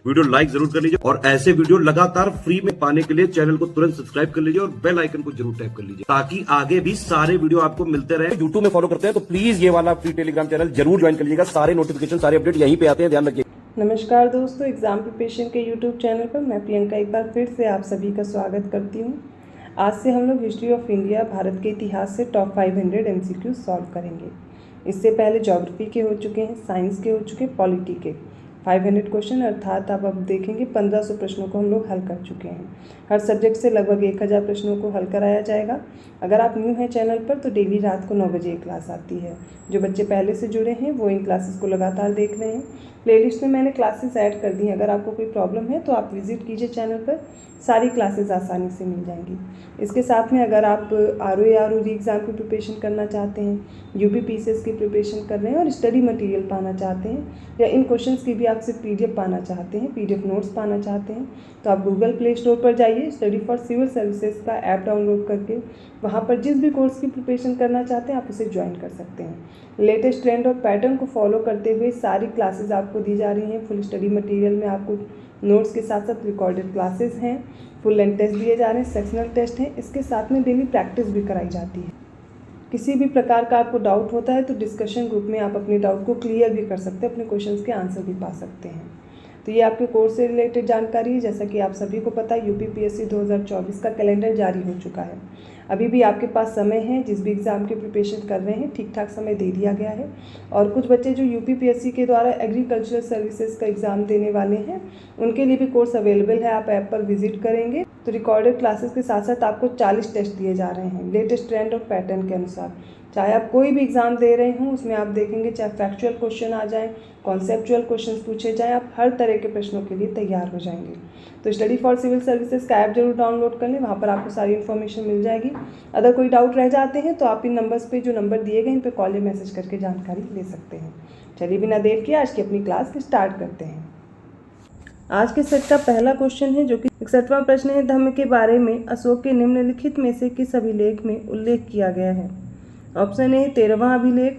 Video like जरूर कर लीजिए और ऐसे वीडियो लगातार फ्री में पाने के लिए चैनल को तुरंत सब्सक्राइब कर लीजिए और बेल आइकन को जरूर टैप कर लीजिए ताकि आगे भी सारे वीडियो आपको मिलते रहे। यूट्यूब में फॉलो करते हैं तो प्लीज ये वाला फ्री टेलीग्राम चैनल जरूर ज्वाइन कर लीजिएगा। सारे नोटिफिकेशन सारे अपडेट यहीं पे आते हैं, ध्यान रखिए। नमस्कार दोस्तों, एग्जाम प्रिपरेशन के यूट्यूब चैनल पर मैं प्रियंका एक बार फिर से आप सभी का स्वागत करती हूँ। आज से हम लोग हिस्ट्री ऑफ इंडिया, भारत के इतिहास से टॉप 500 MCQ सॉल्व करेंगे। इससे पहले ज्योग्राफी के हो चुके हैं, साइंस के हो चुके हैं, पॉलिटी के 500 क्वेश्चन अर्थात आप अब देखेंगे 1500 प्रश्नों को हम लोग हल कर चुके हैं। हर सब्जेक्ट से लगभग 1000 प्रश्नों को हल कराया जाएगा। अगर आप न्यू हैं चैनल पर तो डेली रात को 9 बजे एक क्लास आती है। जो बच्चे पहले से जुड़े हैं वो इन क्लासेस को लगातार देख रहे हैं। प्लेलिस्ट में मैंने क्लासेस ऐड कर दी हैं। अगर आपको कोई प्रॉब्लम है तो आप विजिट कीजिए चैनल पर, सारी क्लासेस आसानी से मिल जाएंगी। इसके साथ में अगर आप RO या RO एग्ज़ाम की प्रिपरेशन करना चाहते हैं, UP PCS की प्रिपरेशन कर रहे हैं और स्टडी मटेरियल पाना चाहते हैं या इन क्वेश्चंस की भी आपसे PDF पाना चाहते हैं, PDF नोट्स पाना चाहते हैं, तो आप गूगल प्ले स्टोर पर जाइए, स्टडी फॉर सिविल सर्विसेज का ऐप डाउनलोड करके वहाँ पर जिस भी कोर्स की प्रिपरेशन करना चाहते हैं आप उसे ज्वाइन कर सकते हैं। लेटेस्ट ट्रेंड और पैटर्न को फॉलो करते हुए सारी क्लासेस आपको दी जा रही हैं। फुल स्टडी मटेरियल में आपको नोट्स के साथ साथ रिकॉर्डेड क्लासेस हैं, फुल लेंथ टेस्ट दिए जा रहे हैं, सेक्शनल टेस्ट हैं। इसके साथ में डेली प्रैक्टिस भी कराई जाती है। किसी भी प्रकार का आपको डाउट होता है तो डिस्कशन ग्रुप में आप अपने डाउट को क्लियर भी कर सकते हैं, अपने क्वेश्चंस के आंसर भी पा सकते हैं। तो ये आपके कोर्स से रिलेटेड जानकारी है। जैसा कि आप सभी को पता है UP PSC 2024 का कैलेंडर जारी हो चुका है। अभी भी आपके पास समय है, जिस भी एग्ज़ाम की प्रिपरेशन कर रहे हैं ठीक ठाक समय दे दिया गया है। और कुछ बच्चे जो UP PSC के द्वारा एग्रीकल्चरल सर्विसेज का एग्ज़ाम देने वाले हैं उनके लिए भी कोर्स अवेलेबल है। आप ऐप पर विजिट करेंगे तो रिकॉर्डेड क्लासेस के साथ साथ आपको 40 टेस्ट दिए जा रहे हैं लेटेस्ट ट्रेंड और पैटर्न के अनुसार। चाहे आप कोई भी एग्ज़ाम दे रहे हों उसमें आप देखेंगे चाहे फैक्चुअल क्वेश्चन आ जाएँ, कॉन्सेप्चुअल क्वेश्चन पूछे जाएँ, आप हर तरह के प्रश्नों के लिए तैयार हो जाएंगे। तो स्टडी फॉर सिविल सर्विसेज का ऐप जरूर डाउनलोड कर लें, वहाँ पर आपको सारी इन्फॉर्मेशन मिल जाएगी। अगर कोई डाउट रह जाते हैं तो आप इन नंबर्स पे, जो नंबर दिए गए, इन पे कॉल या मैसेज करके जानकारी ले सकते हैं। चलिए बिना देर किए आज की अपनी क्लास स्टार्ट करते हैं। आज के सेट का पहला क्वेश्चन है जो कि 61वां प्रश्न है। धम्म के बारे में अशोक के निम्नलिखित में से किस अभिलेख में उल्लेख किया गया है? ऑप्शन ए 13वां अभिलेख,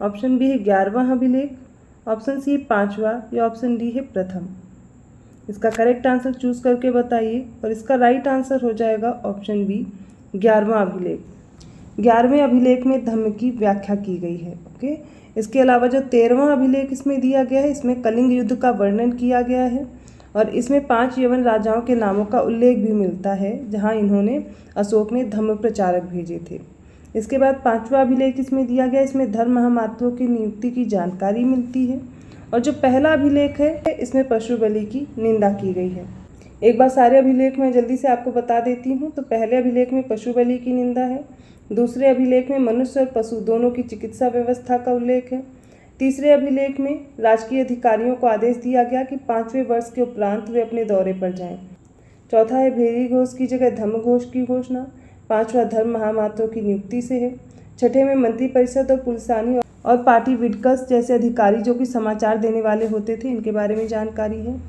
ऑप्शन बी है 11वां अभिलेख, ऑप्शन सी 5वां या ऑप्शन डी है प्रथम। इसका करेक्ट आंसर चूज करके बताइए और इसका राइट आंसर हो जाएगा ऑप्शन बी 11वां अभिलेख। 11वें अभिलेख में धम्म की व्याख्या की गई है। ओके, इसके अलावा जो 13वां अभिलेख इसमें दिया गया है इसमें कलिंग युद्ध का वर्णन किया गया है और इसमें 5 यवन राजाओं के नामों का उल्लेख भी मिलता है जहां इन्होंने, अशोक ने धम्म प्रचारक भेजे थे। इसके बाद 5वां अभिलेख इसमें दिया गया, इसमें धर्म महामात्रों की नियुक्ति की जानकारी मिलती है और जो पहला अभिलेख है इसमें पशु बलि की निंदा की गई है। एक बार सारे अभिलेख मैं जल्दी से आपको बता देती हूँ। तो पहले अभिलेख में पशु बलि की निंदा है, दूसरे अभिलेख में मनुष्य और पशु दोनों की चिकित्सा व्यवस्था का उल्लेख है, तीसरे अभिलेख में राजकीय अधिकारियों को आदेश दिया गया कि 5वें वर्ष के उपरांत वे अपने दौरे पर जाएं, चौथा है भेरी घोष की जगह धम्म घोष की घोषणा, 5वां धर्म महामात्रों की नियुक्ति से है, छठे में मंत्री परिषद और पुलिसानी और पार्टी विडकस जैसे अधिकारी जो कि समाचार देने वाले होते थे इनके बारे में जानकारी है,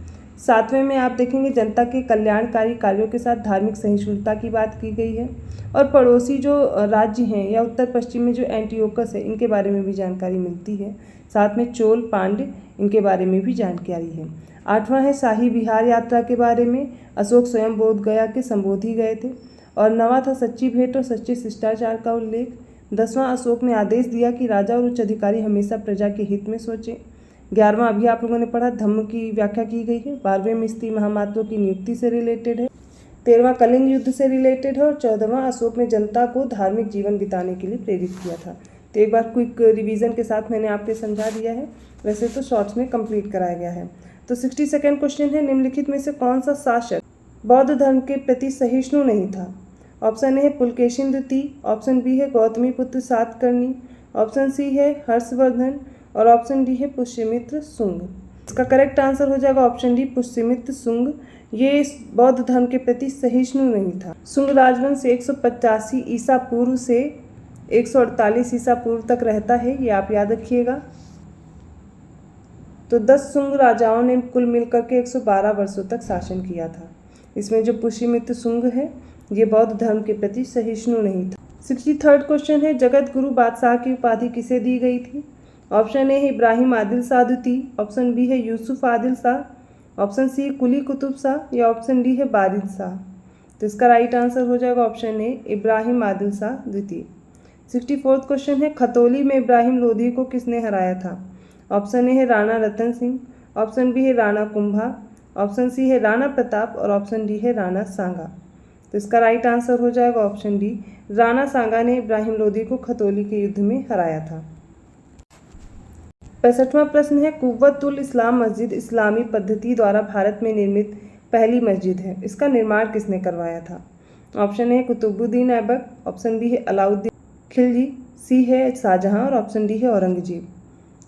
7वें में आप देखेंगे जनता के कल्याणकारी कार्यों के साथ धार्मिक सहिष्णुता की बात की गई है और पड़ोसी जो राज्य हैं या उत्तर पश्चिम में जो एंटियोकस है इनके बारे में भी जानकारी मिलती है, साथ में चोल पांड्य इनके बारे में भी जानकारी है। 8वां है शाही बिहार यात्रा के बारे में, अशोक स्वयं बोध गया के संबोधि गए थे और 9वां था सच्ची भेंट और सच्चे शिष्टाचार का उल्लेख। 10वां अशोक ने आदेश दिया कि राजा और उच्च अधिकारी हमेशा प्रजा के हित में सोचें। 11वां अभी आप लोगों ने पढ़ा, धम्म की व्याख्या की गई है। 12वें में स्त्री महामात्रों की नियुक्ति से रिलेटेड है। 13वां कलिंग युद्ध से रिलेटेड है और 14वां अशोक ने जनता को धार्मिक जीवन बिताने के लिए प्रेरित किया था। तो एक बार क्विक रिवीजन के साथ मैंने आपको समझा दिया है, वैसे तो शॉर्ट्स में कंप्लीट कराया गया है। तो 62nd क्वेश्चन है, निम्नलिखित में से कौन सा शासक बौद्ध धर्म के प्रति सहिष्णु नहीं था? ऑप्शन ए है पुलकेशिन द्वितीय, ऑप्शन बी है गौतमी पुत्र सातकर्णी, ऑप्शन सी है हर्षवर्धन और ऑप्शन डी है पुष्यमित्र शुंग। इसका करेक्ट आंसर हो जाएगा ऑप्शन डी पुष्यमित्र शुंग। ये बौद्ध धर्म के प्रति सहिष्णु नहीं था। शुंग राजवंश 185 ईसा पूर्व से 148 ईसा पूर्व तक रहता है, ये आप याद रखिएगा। तो 10 शुंग राजाओं ने कुल मिलकर के 112 वर्षों तक शासन किया था। इसमें जो पुष्यमित्र शुंग है ये बौद्ध धर्म के प्रति सहिष्णु नहीं था। 63rd क्वेश्चन है, जगत गुरु बादशाह की उपाधि किसे दी गई थी? ऑप्शन ए है इब्राहिम आदिल शाह द्वितीय, ऑप्शन बी है यूसुफ आदिल शाह, ऑप्शन सी कुली कुतुब शाह या ऑप्शन डी है बारिद शाह। तो इसका राइट आंसर हो जाएगा ऑप्शन ए इब्राहिम आदिल शाह द्वितीय। 64वां क्वेश्चन है खतौली में इब्राहिम लोधी को किसने हराया था। ऑप्शन ए है राणा रतन सिंह, ऑप्शन बी है राणा कुंभा, ऑप्शन सी है राणा प्रताप और ऑप्शन डी है राणा सांगा। तो इसका राइट आंसर हो जाएगा ऑप्शन डी राणा सांगा ने इब्राहिम लोधी को खतौली के युद्ध में हराया था। 65वां प्रश्न है कुव्वतुल इस्लाम मस्जिद इस्लामी पद्धति द्वारा भारत में निर्मित पहली मस्जिद है, इसका निर्माण किसने करवाया था। ऑप्शन ए है कुतुबुद्दीन ऐबक, ऑप्शन बी है अलाउद्दीन खिलजी, सी है शाहजहां और ऑप्शन डी है औरंगजेब।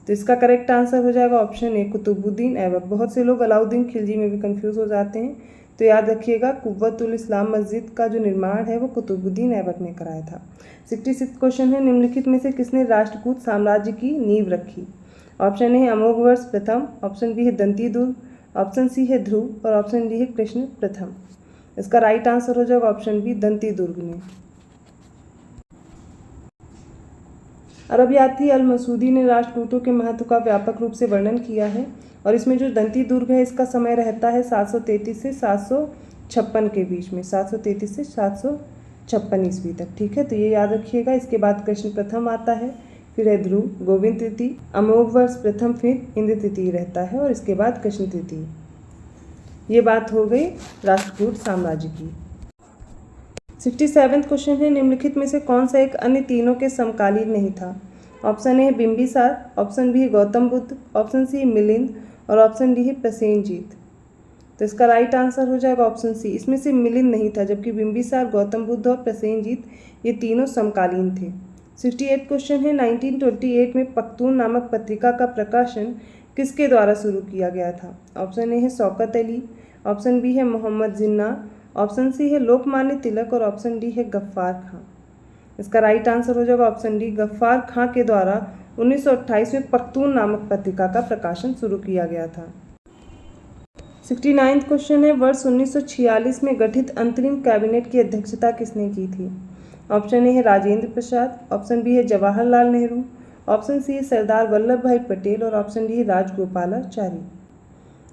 तो इसका करेक्ट आंसर हो जाएगा ऑप्शन ए कुतुबुद्दीन ऐबक। बहुत से लोग अलाउद्दीन खिलजी में भी कंफ्यूज हो जाते हैं, तो याद रखिएगा कुव्वतुल इस्लाम मस्जिद का जो निर्माण है वो कुतुबुद्दीन ऐबक ने कराया था। 66 क्वेश्चन है निम्नलिखित में से किसने राष्ट्रकूट साम्राज्य की नींव रखी। ऑप्शन ए है अमोघवर्ष प्रथम, ऑप्शन बी है दंती दुर्ग, ऑप्शन सी है ध्रुव और ऑप्शन डी है कृष्ण प्रथम। इसका राइट आंसर हो जाएगा ऑप्शन बी दंती दुर्ग ने। अरबियाती अल मसूदी ने राष्ट्रकूटों के महत्व का व्यापक रूप से वर्णन किया है और इसमें जो दंती दुर्ग है इसका समय रहता है 733 से 756 के बीच में, 733 से 756 ईस्वी तक। ठीक है, तो ये याद रखिएगा। इसके बाद कृष्ण प्रथम आता है, फिर है ध्रुव, गोविंद तृतीय, अमोघवर्ष प्रथम, फिर इंद्र तृतीय रहता है और इसके बाद कृष्ण तृतीय। ये बात हो गई राष्ट्रकूट साम्राज्य की। 67वां क्वेश्चन है निम्नलिखित में से कौन सा एक अन्य तीनों के समकालीन नहीं था। ऑप्शन ए है बिंबिसार, ऑप्शन बी है गौतम बुद्ध, ऑप्शन सी है मिलिंद और ऑप्शन डी है प्रसेनजीत। तो इसका राइट आंसर हो जाएगा ऑप्शन सी। इसमें से मिलिंद नहीं था, जबकि बिंबिसार, गौतम बुद्ध और प्रसेनजीत ये तीनों समकालीन थे। 68 क्वेश्चन है 1928 में पख्तून नामक पत्रिका का प्रकाशन किसके द्वारा शुरू किया गया था। ऑप्शन ए है शौकत अली, ऑप्शन बी है मोहम्मद जिन्ना, ऑप्शन सी है लोकमान्य तिलक और ऑप्शन डी है गफ्फार खां। इसका राइट आंसर हो जाएगा ऑप्शन डी गफ्फार खां के द्वारा 1928 में पख्तून नामक पत्रिका का प्रकाशन शुरू किया गया था। 69वां क्वेश्चन है वर्ष 1946 में गठित अंतरिम कैबिनेट की अध्यक्षता किसने की थी। ऑप्शन ए है राजेंद्र प्रसाद, ऑप्शन बी है जवाहरलाल नेहरू, ऑप्शन सी है सरदार वल्लभ भाई पटेल और ऑप्शन डी है राजगोपालाचारी।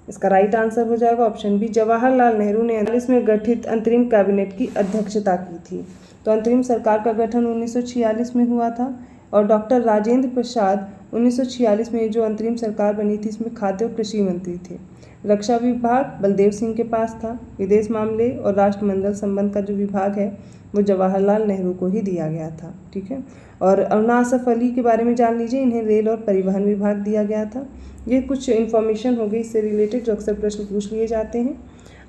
इसका राइट आंसर हो जाएगा ऑप्शन बी जवाहरलाल नेहरू ने 1946 में गठित अंतरिम कैबिनेट की अध्यक्षता की थी। तो अंतरिम सरकार का गठन 1946 में हुआ था और डॉक्टर राजेंद्र प्रसाद 1946 में जो अंतरिम सरकार बनी थी इसमें खाद्य और कृषि मंत्री थे। रक्षा विभाग बलदेव सिंह के पास था। विदेश मामले और राष्ट्रमंडल संबंध का जो विभाग है वो जवाहरलाल नेहरू को ही दिया गया था। ठीक है, और अरुणा असफ अली के बारे में जान लीजिए, इन्हें रेल और परिवहन विभाग दिया गया था। ये कुछ इन्फॉर्मेशन हो गई इससे रिलेटेड जो अक्सर प्रश्न पूछ लिए जाते हैं।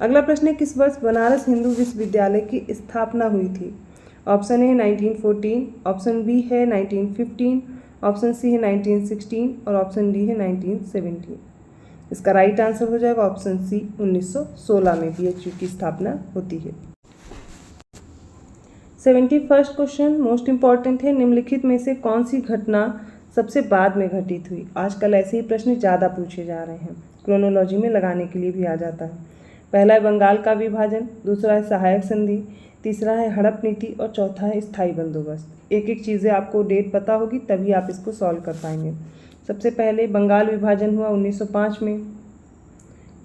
अगला प्रश्न है किस वर्ष बनारस हिंदू विश्वविद्यालय की स्थापना हुई थी। ऑप्शन ए है 1914, ऑप्शन बी है 1915, ऑप्शन सी है 1916 और ऑप्शन डी है 1917। इसका राइट आंसर हो जाएगा ऑप्शन सी 1916 में BHU की स्थापना होती है। 71वां क्वेश्चन मोस्ट इंपॉर्टेंट है निम्नलिखित में से कौन सी घटना सबसे बाद में घटित हुई। आजकल ऐसे ही प्रश्न ज़्यादा पूछे जा रहे हैं, क्रोनोलॉजी में लगाने के लिए भी आ जाता है। पहला है बंगाल का विभाजन, दूसरा है सहायक संधि, तीसरा है हड़प नीति और चौथा है स्थायी बंदोबस्त। एक एक चीज़ें आपको डेट पता होगी तभी आप इसको सॉल्व कर पाएंगे। सबसे पहले बंगाल विभाजन हुआ 1905 में।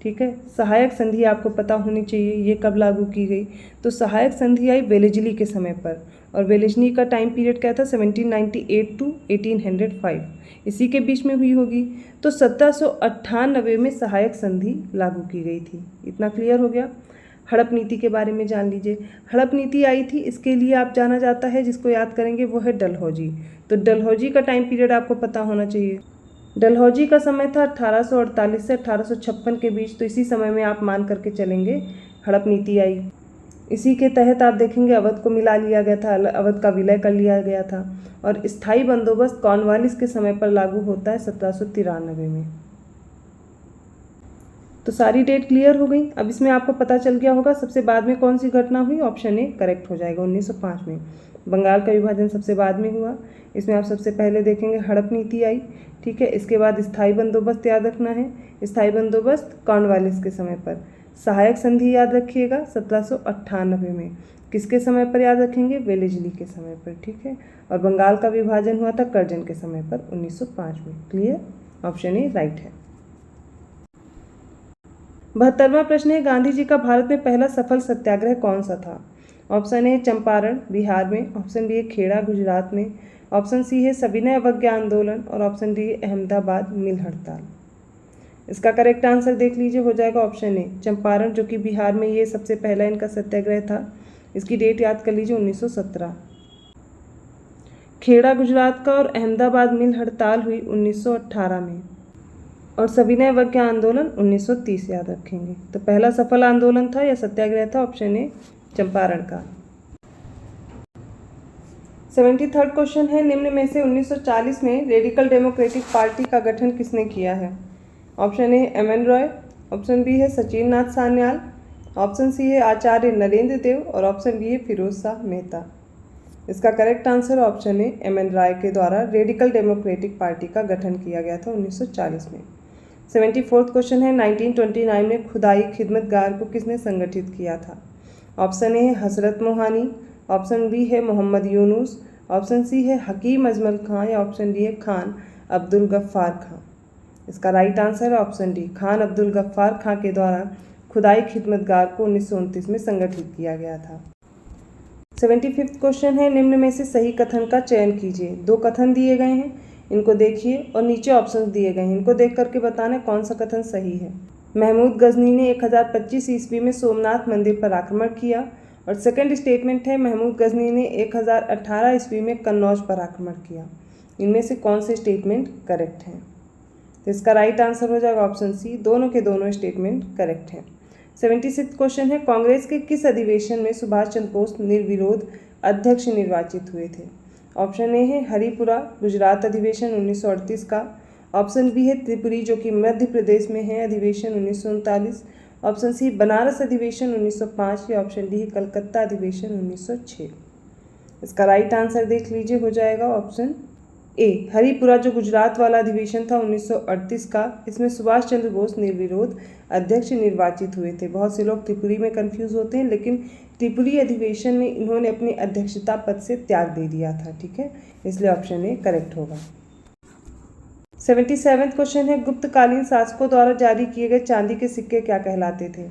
ठीक है, सहायक संधि आपको पता होनी चाहिए ये कब लागू की गई। तो सहायक संधि आई वेलेजली के समय पर और वेलेजली का टाइम पीरियड क्या था 1798 टू 1805, इसी के बीच में हुई होगी। तो 1798 में सहायक संधि लागू की गई थी। इतना क्लियर हो गया। हड़प नीति के बारे में जान लीजिए। हड़प नीति आई थी, इसके लिए आप जाना जाता है, जिसको याद करेंगे वो है डलहौजी। तो डलहौजी का टाइम पीरियड आपको पता होना चाहिए। डलहौजी का समय था 1848 से 1856 के बीच। तो इसी समय में आप मान करके चलेंगे हड़प नीति आई। इसी के तहत आप देखेंगे अवध को मिला लिया गया था, अवध का विलय कर लिया गया था। और स्थायी बंदोबस्त कॉर्नवालिस के समय पर लागू होता है 1793 में। तो सारी डेट क्लियर हो गई। अब इसमें आपको पता चल गया होगा सबसे बाद में कौन सी घटना हुई। ऑप्शन ए करेक्ट हो जाएगा, 1905 में। बंगाल का विभाजन सबसे बाद में हुआ। इसमें आप सबसे पहले देखेंगे हड़प नीति आई। ठीक है, इसके बाद स्थायी बंदोबस्त याद रखना है, स्थायी बंदोबस्त कॉर्नवालिस के समय पर। सहायक संधि याद रखिएगा 1798 में। किसके समय पर याद रखेंगे, वेलेजली के समय पर। ठीक है, और बंगाल का विभाजन हुआ था कर्जन के समय पर 1905 में। क्लियर, ऑप्शन ए राइट है। 72वां प्रश्न है, गांधी जी का भारत में पहला सफल सत्याग्रह कौन सा था? ऑप्शन ए चंपारण बिहार में, ऑप्शन बी है खेड़ा गुजरात में, ऑप्शन सी है सविनय अवज्ञा आंदोलन और ऑप्शन डी है अहमदाबाद मिल हड़ताल। इसका करेक्ट आंसर देख लीजिए, हो जाएगा ऑप्शन ए चंपारण, जो कि बिहार में ये सबसे पहला इनका सत्याग्रह था। इसकी डेट याद कर लीजिए 1917। खेड़ा गुजरात का और अहमदाबाद मिल हड़ताल हुई 1918 में और सविनय अवज्ञा आंदोलन 1930 याद रखेंगे। तो पहला सफल आंदोलन था या सत्याग्रह था ऑप्शन ए चंपारण का। 73rd क्वेश्चन है, निम्न में से 1940 में रेडिकल डेमोक्रेटिक पार्टी का गठन किसने किया है? Option A M N. Roy, option B है सचिन नाथ सान्याल, ऑप्शन सी है आचार्य नरेंद्र देव और ऑप्शन डी है फिरोज शाह मेहता। इसका correct answer option A M N. Roy के द्वारा रेडिकल डेमोक्रेटिक पार्टी का गठन किया गया था 1940 में। 74th क्वेश्चन है, 1929 में खुदाई खिदमतगार को किसने संगठित किया था? ऑप्शन ए है हसरत मोहानी, ऑप्शन बी है मोहम्मद यूनुस, ऑप्शन सी है हकीम अजमल खां या ऑप्शन डी है खान अब्दुल गफ्फार खां। इसका राइट आंसर है ऑप्शन डी, खान अब्दुल गफ्फार खां के द्वारा खुदाई खिदमतगार को 1929 में संगठित किया गया था। 75th क्वेश्चन है, निम्न में से सही कथन का चयन कीजिए। दो कथन दिए गए हैं, इनको देखिए और नीचे ऑप्शन दिए गए हैं, इनको देख करके बताना कौन सा कथन सही है। महमूद गजनी ने 1025 ईस्वी में सोमनाथ मंदिर पर आक्रमण किया और सेकंड स्टेटमेंट है महमूद गजनी ने 1018 ईस्वी में कन्नौज पर आक्रमण किया। इनमें से कौन से स्टेटमेंट करेक्ट हैं? तो इसका राइट आंसर हो जाएगा ऑप्शन सी, दोनों के दोनों स्टेटमेंट करेक्ट हैं। 76th क्वेश्चन है, कांग्रेस के किस अधिवेशन में सुभाष चंद्र बोस निर्विरोध अध्यक्ष निर्वाचित हुए थे? ऑप्शन ए है हरिपुरा गुजरात अधिवेशन 1938 का, ऑप्शन बी है त्रिपुरी जो कि मध्य प्रदेश में है अधिवेशन 1939, ऑप्शन सी बनारस अधिवेशन 1905 या ऑप्शन डी है कलकत्ता अधिवेशन 1906। इसका राइट आंसर देख लीजिए, हो जाएगा ऑप्शन ए हरिपुरा जो गुजरात वाला अधिवेशन था 1938 का। इसमें सुभाष चंद्र बोस निर्विरोध अध्यक्ष निर्वाचित हुए थे। बहुत से लोग त्रिपुरी में कंफ्यूज होते हैं, लेकिन त्रिपुरी अधिवेशन में इन्होंने अपनी अध्यक्षता पद से त्याग दे दिया था, ठीक है, इसलिए ऑप्शन ए करेक्ट होगा। 77th क्वेश्चन है, गुप्तकालीन शासकों द्वारा जारी किए गए चांदी के सिक्के क्या कहलाते थे?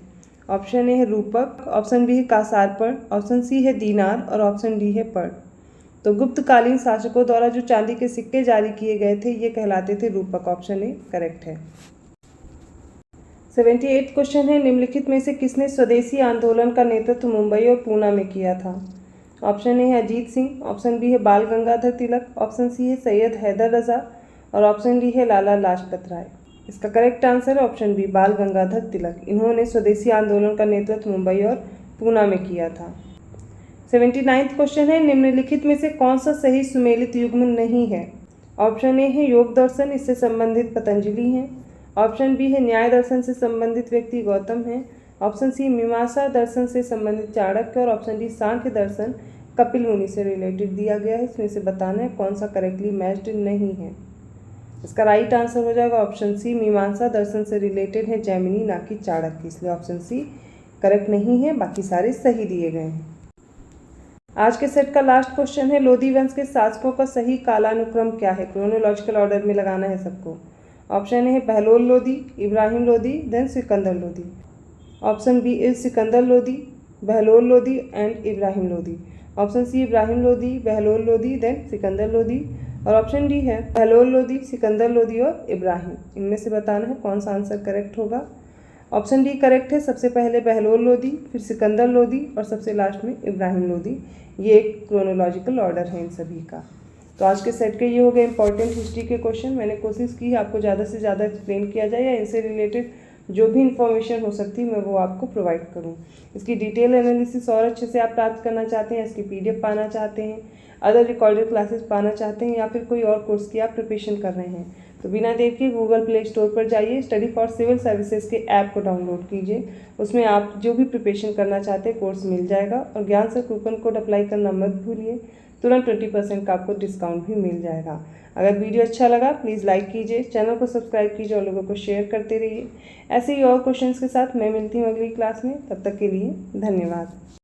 ऑप्शन ए है रूपक, ऑप्शन बी है कासारपण, ऑप्शन सी है दीनार और ऑप्शन डी है पर्ण। तो गुप्तकालीन शासकों द्वारा जो चांदी के सिक्के जारी किए गए थे ये कहलाते थे रूपक, ऑप्शन ए करेक्ट है। 78th क्वेश्चन है, निम्नलिखित में से किसने स्वदेशी आंदोलन का नेतृत्व मुंबई और पूना में किया था? ऑप्शन ए है अजीत सिंह, ऑप्शन बी है बाल गंगाधर तिलक, ऑप्शन सी है सैयद हैदर रजा और ऑप्शन डी है लाला लाजपत राय। इसका करेक्ट आंसर है ऑप्शन बी बाल गंगाधर तिलक। इन्होंने स्वदेशी आंदोलन का नेतृत्व मुंबई और पूना में किया था। 79th क्वेश्चन है, निम्नलिखित में से कौन सा सही सुमेलित युग्म नहीं है? ऑप्शन ए है योग दर्शन, इससे संबंधित पतंजलि हैं, ऑप्शन बी है न्याय दर्शन से संबंधित व्यक्ति गौतम है, ऑप्शन सी मीमांसा दर्शन से संबंधित चाणक्य और ऑप्शन डी सांख्य दर्शन कपिल मुनि से रिलेटेड दिया गया है। इसमें से बताना है कौन सा करेक्टली मैच्ड नहीं है। इसका राइट आंसर हो जाएगा ऑप्शन सी, मीमांसा दर्शन से रिलेटेड है जैमिनी ना कि चाणक्य, इसलिए ऑप्शन सी करेक्ट नहीं है, बाकी सारे सही दिए गए हैं। आज के सेट का लास्ट क्वेश्चन है, लोधी वंश के शासकों का सही कालानुक्रम क्या है? क्रोनोलॉजिकल ऑर्डर में लगाना है सबको। ऑप्शन ए है Bahlol Lodi, Ibrahim Lodi, then Sikandar Lodi. Option B is Sikandar Lodi, Bahlol Lodi and Ibrahim Lodi. Option C Ibrahim Lodi, Bahlol Lodi, then Sikandar Lodi और ऑप्शन डी है बहलोल लोधी, सिकंदर लोधी और इब्राहिम। इनमें से बताना है कौन सा आंसर करेक्ट होगा। ऑप्शन डी करेक्ट है, सबसे पहले बहलोल लोधी, फिर सिकंदर लोधी और सबसे लास्ट में इब्राहिम लोधी। ये एक क्रोनोलॉजिकल ऑर्डर है इन सभी का। तो आज के सेट के ये हो गए इंपॉर्टेंट हिस्ट्री के क्वेश्चन। मैंने कोशिश की है आपको ज़्यादा से ज़्यादा एक्सप्लेन किया जाए या इनसे रिलेटेड जो भी इन्फॉर्मेशन हो सकती है मैं वो आपको प्रोवाइड करूँ। इसकी डिटेल एनालिसिस और अच्छे से आप प्राप्त करना चाहते हैं, इसकी PDF पाना चाहते हैं, अदर रिकॉर्डेड क्लासेस पाना चाहते हैं या फिर कोई और कोर्स की आप प्रिपरेशन कर रहे हैं, तो बिना देर के गूगल प्ले स्टोर पर जाइए, स्टडी फॉर सिविल सर्विसेज के ऐप को डाउनलोड कीजिए। उसमें आप जो भी प्रिपरेशन करना चाहते हैं कोर्स मिल जाएगा और ज्ञान सर कूपन कोड अप्लाई करना मत भूलिए, तुरंत 20% का आपको डिस्काउंट भी मिल जाएगा। अगर वीडियो अच्छा लगा प्लीज़ लाइक कीजिए, चैनल को सब्सक्राइब कीजिए और लोगों को शेयर करते रहिए। ऐसे ही और क्वेश्चंस के साथ मैं मिलती हूँ अगली क्लास में, तब तक के लिए धन्यवाद।